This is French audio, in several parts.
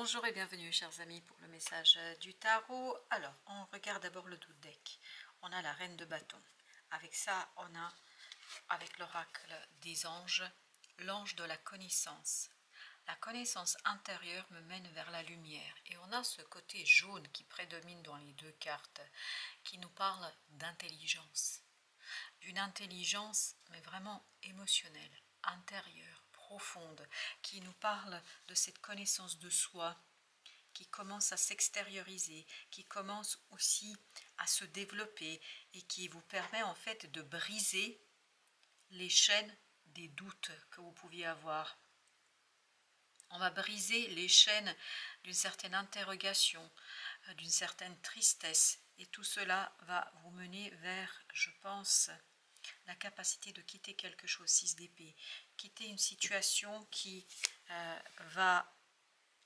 Bonjour et bienvenue chers amis pour le message du tarot. Alors, on regarde d'abord le dos deck. On a la reine de bâton. Avec ça, on a, avec l'oracle des anges, l'ange de la connaissance. La connaissance intérieure me mène vers la lumière. Et on a ce côté jaune qui prédomine dans les deux cartes, qui nous parle d'intelligence. D'une intelligence, mais vraiment émotionnelle, intérieure, profonde, qui nous parle de cette connaissance de soi, qui commence à s'extérioriser, qui commence aussi à se développer et qui vous permet en fait de briser les chaînes des doutes que vous pouviez avoir. On va briser les chaînes d'une certaine interrogation, d'une certaine tristesse, et tout cela va vous mener vers, je pense, la capacité de quitter quelque chose, 6 d'épée, quitter une situation qui va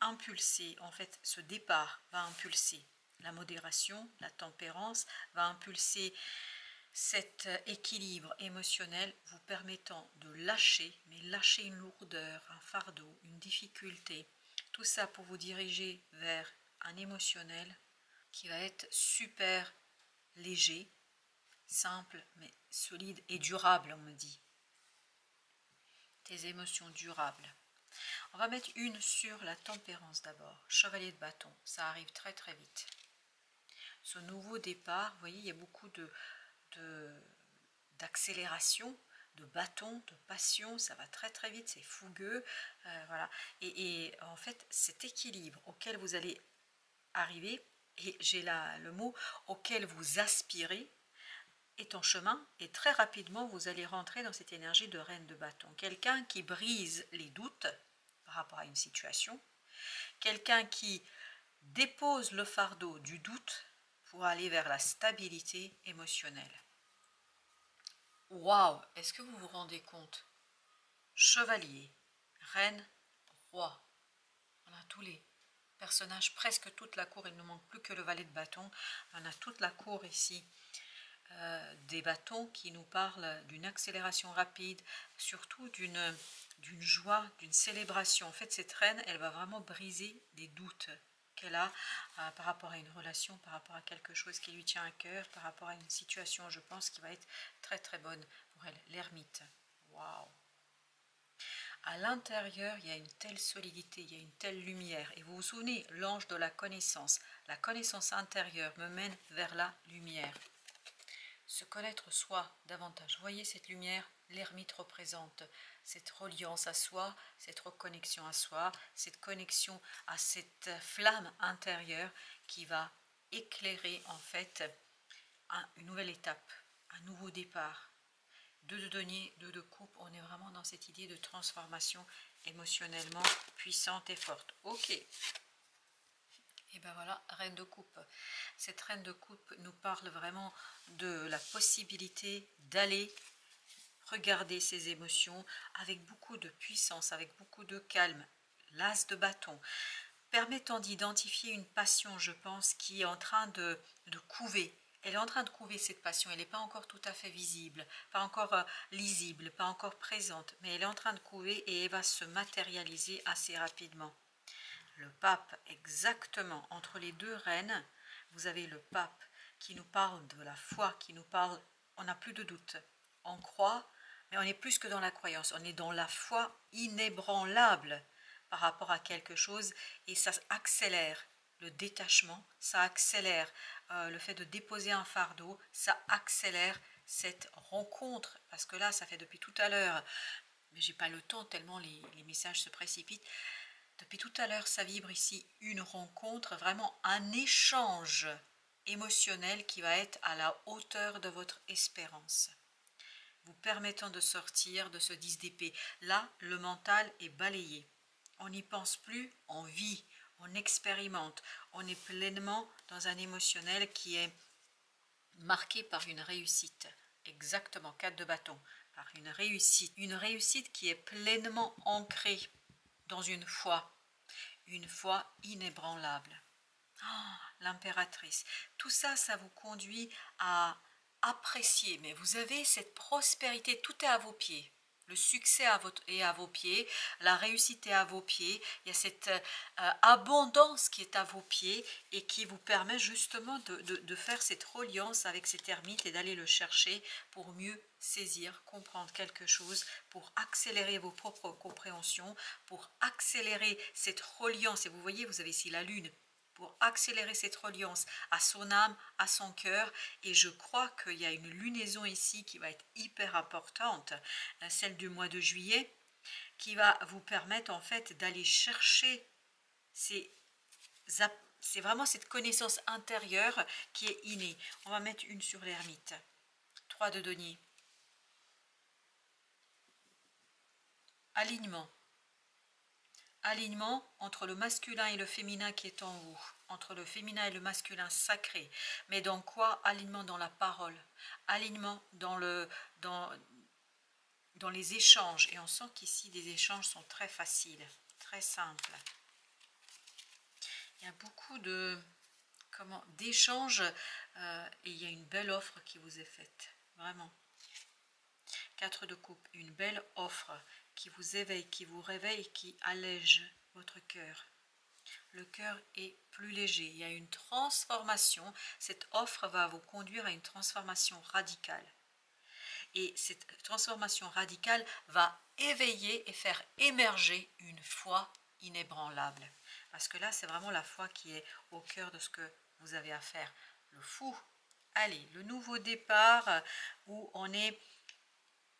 impulser, en fait, ce départ va impulser la modération, la tempérance, va impulser cet équilibre émotionnel vous permettant de lâcher, mais lâcher une lourdeur, un fardeau, une difficulté, tout ça pour vous diriger vers un émotionnel qui va être super léger, simple, mais solide et durable, on me dit. Des émotions durables. On va mettre une sur la tempérance d'abord. Chevalier de bâton, ça arrive très très vite. Ce nouveau départ, vous voyez, il y a beaucoup d'accélération, de bâton, de passion, ça va très très vite, c'est fougueux. Voilà. Et en fait, cet équilibre auquel vous allez arriver, et j'ai là le mot, auquel vous aspirez, est en chemin et très rapidement vous allez rentrer dans cette énergie de reine de bâton. Quelqu'un qui brise les doutes par rapport à une situation, quelqu'un qui dépose le fardeau du doute pour aller vers la stabilité émotionnelle. Waouh, est-ce que vous vous rendez compte? Chevalier, reine, roi, on a tous les personnages, presque toute la cour, il ne manque plus que le valet de bâton, on a toute la cour ici. Des bâtons qui nous parlent d'une accélération rapide, surtout d'une joie, d'une célébration. En fait, cette reine, elle va vraiment briser des doutes qu'elle a par rapport à une relation, par rapport à quelque chose qui lui tient à cœur, par rapport à une situation, je pense, qui va être très très bonne pour elle. L'ermite. Waouh! À l'intérieur, il y a une telle solidité, il y a une telle lumière. Et vous vous souvenez, l'ange de la connaissance intérieure me mène vers la lumière. Se connaître soi davantage. Vous voyez cette lumière, l'ermite représente cette reliance à soi, cette reconnexion à soi, cette connexion à cette flamme intérieure qui va éclairer en fait une nouvelle étape, un nouveau départ. Deux de denier, deux de coupe, on est vraiment dans cette idée de transformation émotionnellement puissante et forte. Ok. Et ben voilà, reine de coupe. Cette reine de coupe nous parle vraiment de la possibilité d'aller regarder ses émotions avec beaucoup de puissance, avec beaucoup de calme. L'as de bâton, permettant d'identifier une passion, je pense, qui est en train de couver. Elle est en train de couver cette passion, elle n'est pas encore tout à fait visible, pas encore lisible, pas encore présente, mais elle est en train de couver et elle va se matérialiser assez rapidement. Le pape, exactement, entre les deux reines, vous avez le pape qui nous parle de la foi, qui nous parle, on n'a plus de doute, on croit, mais on est plus que dans la croyance, on est dans la foi inébranlable par rapport à quelque chose et ça accélère le détachement, ça accélère le fait de déposer un fardeau, ça accélère cette rencontre, parce que là, ça fait depuis tout à l'heure, mais j'ai pas le temps tellement les messages se précipitent. Depuis tout à l'heure, ça vibre ici une rencontre, vraiment un échange émotionnel qui va être à la hauteur de votre espérance, vous permettant de sortir de ce 10 d'épée. Là, le mental est balayé. On n'y pense plus, on vit, on expérimente, on est pleinement dans un émotionnel qui est marqué par une réussite. Exactement, 4 de bâton, par une réussite qui est pleinement ancrée dans une foi inébranlable. Oh, l'impératrice. Tout ça, ça vous conduit à apprécier, mais vous avez cette prospérité, tout est à vos pieds. Le succès est à vos pieds, la réussite est à vos pieds, il y a cette abondance qui est à vos pieds et qui vous permet justement de faire cette reliance avec cet ermite et d'aller le chercher pour mieux saisir, comprendre quelque chose, pour accélérer vos propres compréhensions, pour accélérer cette reliance. Et vous voyez, vous avez ici la lune, pour accélérer cette reliance à son âme, à son cœur. Et je crois qu'il y a une lunaison ici qui va être hyper importante, celle du mois de juillet, qui va vous permettre en fait d'aller chercher c'est vraiment cette connaissance intérieure qui est innée. On va mettre une sur l'ermite. 3 de denier. Alignement. Alignement entre le masculin et le féminin qui est en vous, entre le féminin et le masculin sacré. Mais dans quoi? Alignement dans la parole, alignement dans les échanges. Et on sent qu'ici, les échanges sont très faciles, très simples. Il y a beaucoup d'échanges et il y a une belle offre qui vous est faite, vraiment. 4 de coupe, une belle offre qui vous éveille, qui vous réveille, qui allège votre cœur. Le cœur est plus léger, il y a une transformation, cette offre va vous conduire à une transformation radicale. Et cette transformation radicale va éveiller et faire émerger une foi inébranlable. Parce que là, c'est vraiment la foi qui est au cœur de ce que vous avez à faire. Le fou, allez, le nouveau départ où on est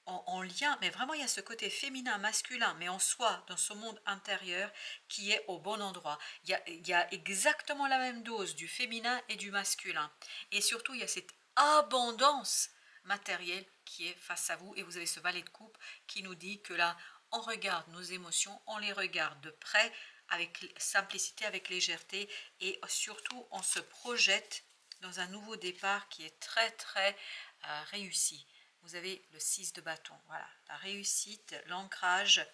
en lien, mais vraiment il y a ce côté féminin, masculin, mais en soi, dans ce monde intérieur qui est au bon endroit. Il y a exactement la même dose du féminin et du masculin. Et surtout, il y a cette abondance matérielle qui est face à vous. Et vous avez ce valet de coupe qui nous dit que là, on regarde nos émotions, on les regarde de près, avec simplicité, avec légèreté, et surtout, on se projette dans un nouveau départ qui est très, très réussi. Vous avez le 6 de bâton, voilà, la réussite, l'ancrage,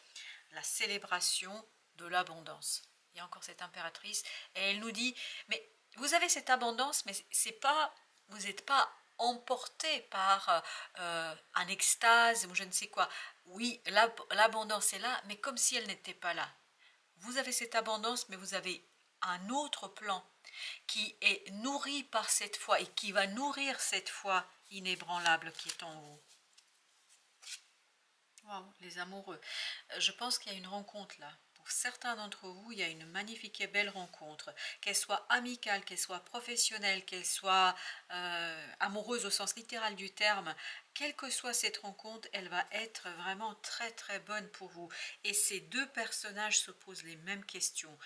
la célébration de l'abondance. Il y a encore cette impératrice et elle nous dit, mais vous avez cette abondance, mais c'est pas, vous n'êtes pas emporté par un extase ou je ne sais quoi. Oui, l'abondance est là, mais comme si elle n'était pas là. Vous avez cette abondance, mais vous avez un autre plan qui est nourri par cette foi et qui va nourrir cette foi inébranlable qui est en vous. Wow, les amoureux. Je pense qu'il y a une rencontre là. Pour certains d'entre vous, il y a une magnifique et belle rencontre. Qu'elle soit amicale, qu'elle soit professionnelle, qu'elle soit amoureuse au sens littéral du terme, quelle que soit cette rencontre, elle va être vraiment très très bonne pour vous. Et ces deux personnages se posent les mêmes questions,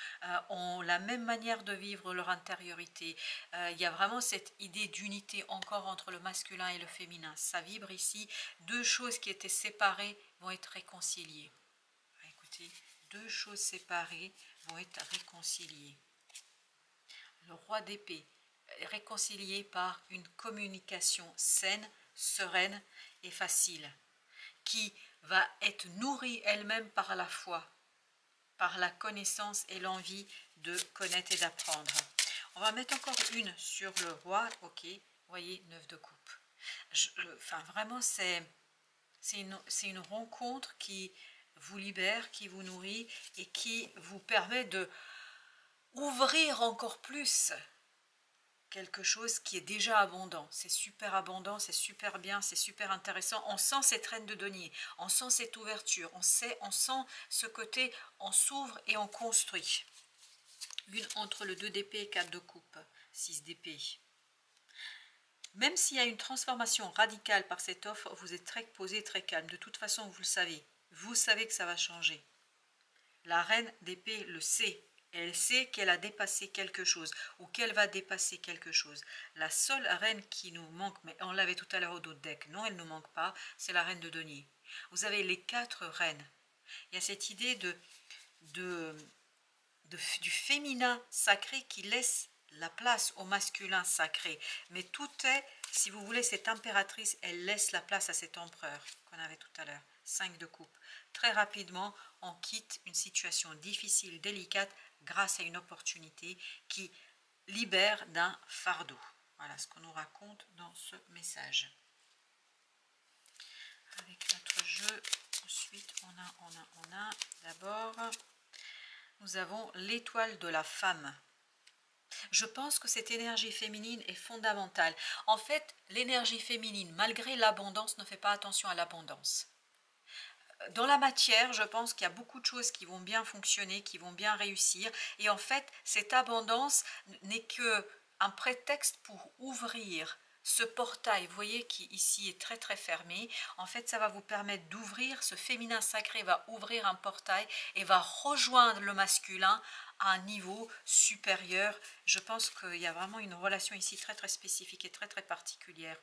ont la même manière de vivre leur intériorité. Il y a vraiment cette idée d'unité encore entre le masculin et le féminin. Ça vibre ici. Deux choses qui étaient séparées vont être réconciliées. Écoutez, deux choses séparées vont être réconciliées. Le roi d'épée, réconcilié par une communication saine, sereine et facile, qui va être nourrie elle-même par la foi, par la connaissance et l'envie de connaître et d'apprendre. On va mettre encore une sur le roi, ok, vous voyez, 9 de coupe. Enfin, vraiment, c'est une rencontre qui vous libère, qui vous nourrit et qui vous permet de ouvrir encore plus quelque chose qui est déjà abondant. C'est super bien, c'est super intéressant. On sent cette reine de denier, on sent cette ouverture, on sent ce côté, on s'ouvre et on construit. Une entre le 2 d'épée et 4 de coupe, 6 d'épée. Même s'il y a une transformation radicale par cette offre, vous êtes très posé, très calme. De toute façon, vous le savez. Vous savez que ça va changer. La reine d'épée le sait. Elle sait qu'elle a dépassé quelque chose ou qu'elle va dépasser quelque chose. La seule reine qui nous manque, mais on l'avait tout à l'heure au dos de deck, non, elle ne nous manque pas, c'est la reine de denier. Vous avez les 4 reines. Il y a cette idée du féminin sacré qui laisse la place au masculin sacré. Mais tout est, si vous voulez, cette impératrice, elle laisse la place à cet empereur qu'on avait tout à l'heure. 5 de coupe. Très rapidement, on quitte une situation difficile, délicate, grâce à une opportunité qui libère d'un fardeau. Voilà ce qu'on nous raconte dans ce message. Avec notre jeu, Ensuite, on a d'abord, nous avons l'étoile de la femme. Je pense que cette énergie féminine est fondamentale. En fait, l'énergie féminine, malgré l'abondance, ne fait pas attention à l'abondance. Dans la matière, je pense qu'il y a beaucoup de choses qui vont bien fonctionner, qui vont bien réussir. Et en fait, cette abondance n'est qu'un prétexte pour ouvrir ce portail, vous voyez, qui ici est très très fermé. En fait, ça va vous permettre d'ouvrir, ce féminin sacré va ouvrir un portail et va rejoindre le masculin à un niveau supérieur. Je pense qu'il y a vraiment une relation ici très très spécifique et très très particulière.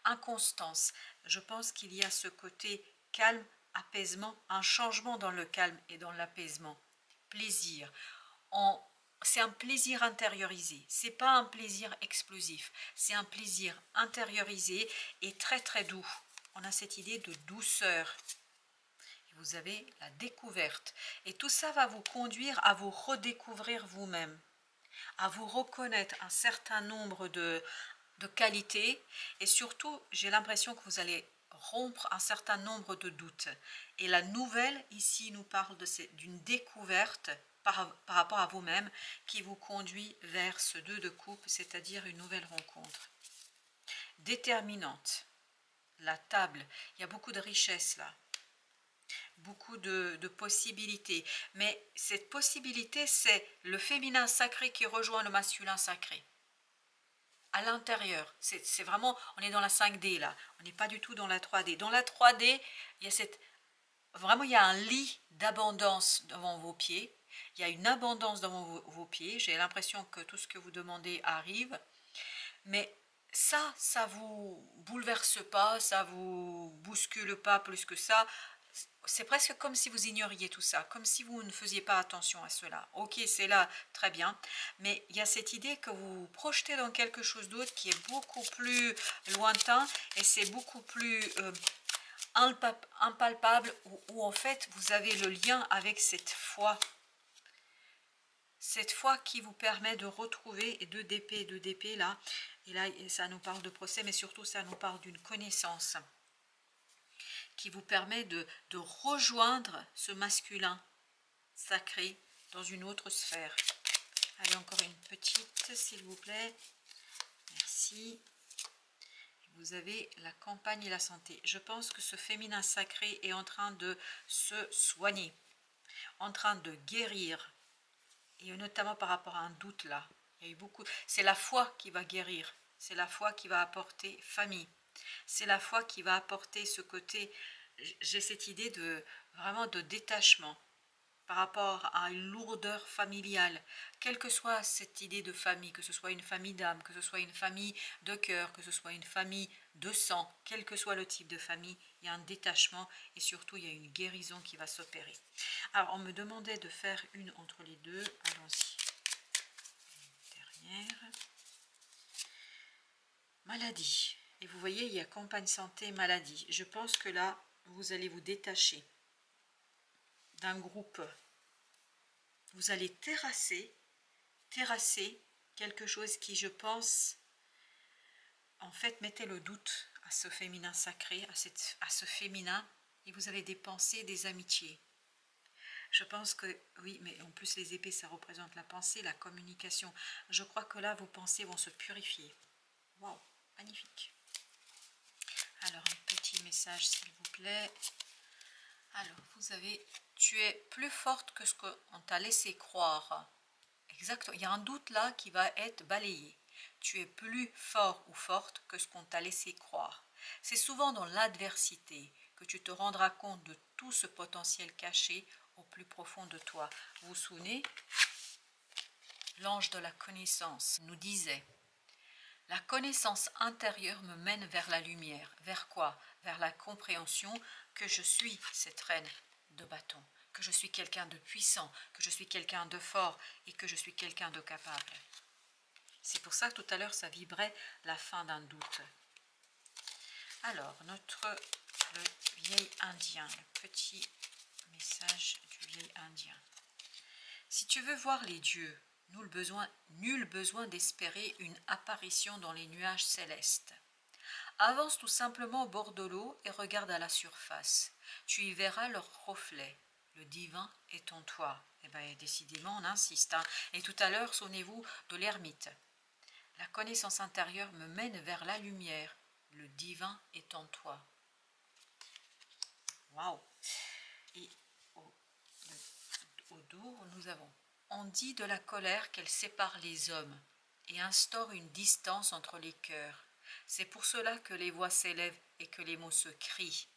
Inconstance, je pense qu'il y a ce côté calme, apaisement, un changement dans le calme et dans l'apaisement. Plaisir, c'est un plaisir intériorisé, c'est pas un plaisir explosif, c'est un plaisir intériorisé et très très doux. On a cette idée de douceur. Et vous avez la découverte. Et tout ça va vous conduire à vous redécouvrir vous-même, à vous reconnaître un certain nombre de qualités. Et surtout, j'ai l'impression que vous allez rompre un certain nombre de doutes. Et la nouvelle, ici, nous parle d'une découverte par rapport à vous-même qui vous conduit vers ce 2 de coupe, c'est-à-dire une nouvelle rencontre. Déterminante. La table, il y a beaucoup de richesse là. Beaucoup de possibilités. Mais cette possibilité, c'est le féminin sacré qui rejoint le masculin sacré. À l'intérieur, c'est vraiment, on est dans la 5D là, on n'est pas du tout dans la 3D. Dans la 3D, il y a vraiment il y a un lit d'abondance devant vos pieds, il y a une abondance devant vos pieds, j'ai l'impression que tout ce que vous demandez arrive, mais ça vous bouleverse pas, ça vous bouscule pas plus que ça. C'est presque comme si vous ignoriez tout ça, comme si vous ne faisiez pas attention à cela. Ok, c'est là, très bien, mais il y a cette idée que vous vous projetez dans quelque chose d'autre qui est beaucoup plus lointain et c'est beaucoup plus impalpable, où en fait vous avez le lien avec cette foi. Cette foi qui vous permet de retrouver, et 2 d'épée là, et là ça nous parle de procès, mais surtout ça nous parle d'une connaissance qui vous permet de rejoindre ce masculin sacré dans une autre sphère. Allez, encore une petite, s'il vous plaît. Merci. Vous avez la campagne et la santé. Je pense que ce féminin sacré est en train de se soigner, en train de guérir, et notamment par rapport à un doute là. Il y a eu beaucoup. C'est la foi qui va guérir. C'est la foi qui va apporter famille. C'est la foi qui va apporter ce côté, j'ai cette idée de vraiment de détachement par rapport à une lourdeur familiale, quelle que soit cette idée de famille, que ce soit une famille d'âme, que ce soit une famille de cœur, que ce soit une famille de sang, quel que soit le type de famille, il y a un détachement et surtout il y a une guérison qui va s'opérer. Alors on me demandait de faire une entre les deux, allons-y. Dernière. Maladie. Et vous voyez, il y a campagne santé, maladie. Je pense que là, vous allez vous détacher d'un groupe. Vous allez terrasser quelque chose qui, je pense, en fait, mettait le doute à ce féminin sacré, à ce féminin, et vous avez des pensées, des amitiés. Je pense que, oui, mais en plus les épées, ça représente la pensée, la communication. Je crois que là, vos pensées vont se purifier. Waouh, magnifique. Alors, un petit message, s'il vous plaît. Alors, vous avez, tu es plus forte que ce qu'on t'a laissé croire. Exactement, il y a un doute là qui va être balayé. Tu es plus fort ou forte que ce qu'on t'a laissé croire. C'est souvent dans l'adversité que tu te rendras compte de tout ce potentiel caché au plus profond de toi. Vous vous souvenez? L'ange de la connaissance nous disait: la connaissance intérieure me mène vers la lumière. Vers quoi? Vers la compréhension que je suis cette reine de bâton, que je suis quelqu'un de puissant, que je suis quelqu'un de fort et que je suis quelqu'un de capable. C'est pour ça que tout à l'heure, ça vibrait la fin d'un doute. Alors, le vieil indien, le petit message du vieil indien. Si tu veux voir les dieux, nul besoin d'espérer une apparition dans les nuages célestes. Avance tout simplement au bord de l'eau et regarde à la surface. Tu y verras leur reflet. Le divin est en toi. Eh bien, décidément, on insiste. Hein. Et tout à l'heure, souvenez-vous de l'ermite. La connaissance intérieure me mène vers la lumière. Le divin est en toi. Waouh! Et au dos, nous avons « On dit de la colère qu'elle sépare les hommes et instaure une distance entre les cœurs. C'est pour cela que les voix s'élèvent et que les mots se crient.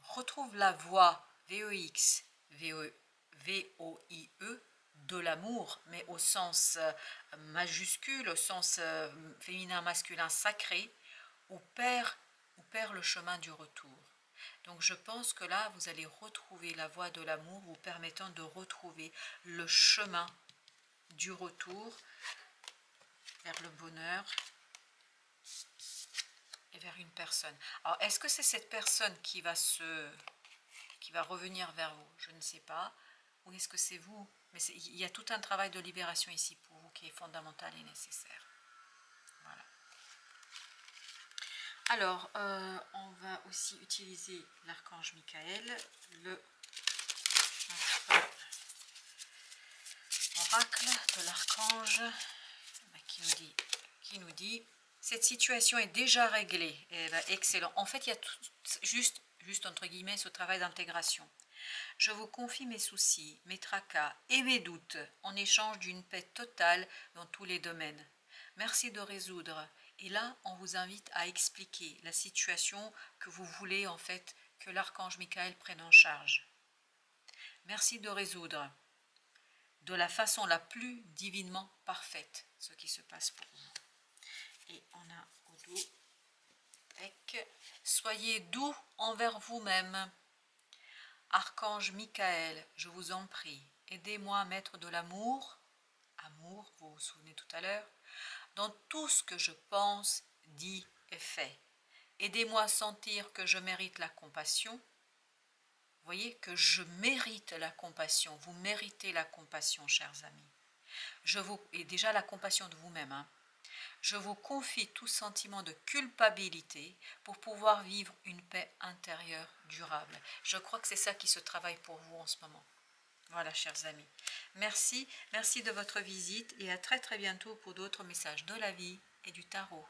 Retrouve la voix VEX, V-O-I-E, de l'amour, mais au sens majuscule, au sens féminin-masculin sacré, ou perd le chemin du retour. Donc je pense que là, vous allez retrouver la voie de l'amour, vous permettant de retrouver le chemin du retour vers le bonheur et vers une personne. Alors, est-ce que c'est cette personne qui va revenir vers vous? Je ne sais pas. Ou est-ce que c'est vous? Mais il y a tout un travail de libération ici pour vous qui est fondamental et nécessaire. Voilà. Alors, on va aussi utiliser l'archange Michael, le oracle de l'archange qui nous dit cette situation est déjà réglée. Et ben, excellent. En fait, il y a juste entre guillemets ce travail d'intégration. Je vous confie mes soucis, mes tracas et mes doutes en échange d'une paix totale dans tous les domaines. Merci de résoudre. Et là, on vous invite à expliquer la situation que vous voulez en fait que l'archange Michael prenne en charge. Merci de résoudre de la façon la plus divinement parfaite ce qui se passe pour vous. Et on a au dos avec « Soyez doux envers vous-même ». Archange Michael, je vous en prie, aidez-moi à mettre de l'amour, amour, vous vous souvenez tout à l'heure, dans tout ce que je pense, dis et fais. Aidez-moi à sentir que je mérite la compassion. Vous voyez que je mérite la compassion. Vous méritez la compassion, chers amis. Et déjà la compassion de vous-même. Hein. Je vous confie tout sentiment de culpabilité pour pouvoir vivre une paix intérieure durable. Je crois que c'est ça qui se travaille pour vous en ce moment. Voilà, chers amis. Merci de votre visite et à très très bientôt pour d'autres messages de la vie et du tarot.